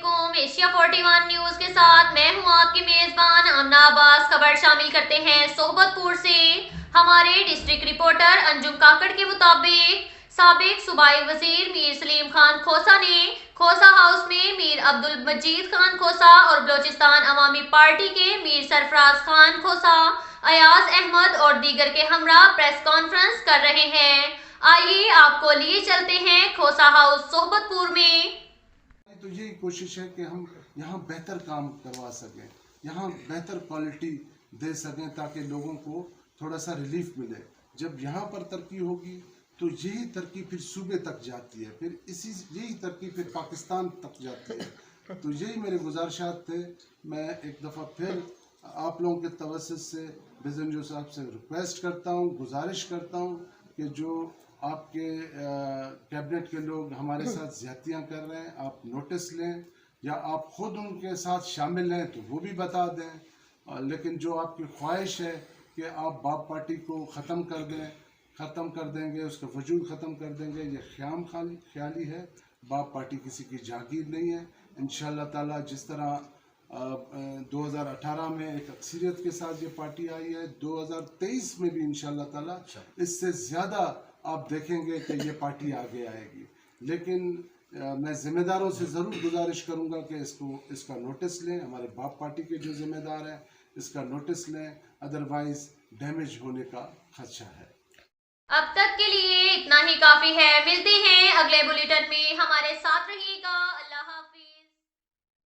علیکم، Asia 41 news کے ساتھ میں ہوں آپ کی میزبان آمنہ عباس۔ خبر شامل کرتے ہیں صحبت پور سے۔ ہمارے ڈسٹرکٹ رپورٹر انجم کاکڑ کے مطابق سابق صوبائی وزیر میر سلیم خان کھوسہ نے کھوسہ ہاؤس میں میر عبدالمجید خان کھوسہ اور بلوچستان عوامی پارٹی کے میر سرفراز خان کھوسہ، ایاز احمد اور دیگر کے ہمراہ پریس کانفرنس کر رہے ہیں۔ آئیے آپ کو لیے چلتے ہیں کھوسہ ہاؤس صحبت پور میں۔ تو یہی کوشش ہے کہ ہم یہاں بہتر کام کروا سکیں، یہاں بہتر کوالٹی دے سکیں تاکہ لوگوں کو تھوڑا سا ریلیف ملے۔ جب یہاں پر ترقی ہوگی تو یہی ترقی پھر صوبے تک جاتی ہے، پھر یہی ترقی پھر پاکستان تک جاتی ہے۔ تو یہی میرے گزارشات تھے۔ میں ایک دفعہ پھر آپ لوگوں کے توسط سے بزنجو صاحب سے ریکویسٹ کرتا ہوں، گزارش کرتا ہوں کہ جو آپ کے کیبنٹ کے لوگ ہمارے ساتھ زیادتیاں کر رہے ہیں، آپ نوٹس لیں یا آپ خود ان کے ساتھ شامل ہیں تو وہ بھی بتا دیں۔ لیکن جو آپ کی خواہش ہے کہ آپ باپ پارٹی کو ختم کر دیں گے، اس کا وجود ختم کر دیں گے، یہ خیالی ہے۔ باپ پارٹی کسی کی جاگیر نہیں ہے۔ انشاءاللہ تعالی جس طرح 2018 میں ایک اکثریت کے ساتھ یہ پارٹی آئی ہے، 2023 میں بھی انشاءاللہ تعالی اس سے زیادہ آپ دیکھیں گے کہ یہ پارٹی آگے آئے گی۔ لیکن میں ذمہ داروں سے ضرور گزارش کروں گا کہ اس کا نوٹس لیں، ہمارے باپ پارٹی کے جو ذمہ دار ہیں اس کا نوٹس لیں، ادروائز ڈیمیج ہونے کا خدشہ ہے۔ اب تک کے لیے اتنا ہی کافی ہے، ملتے ہیں اگلے بلیٹن میں، ہمارے ساتھ رہیے گا۔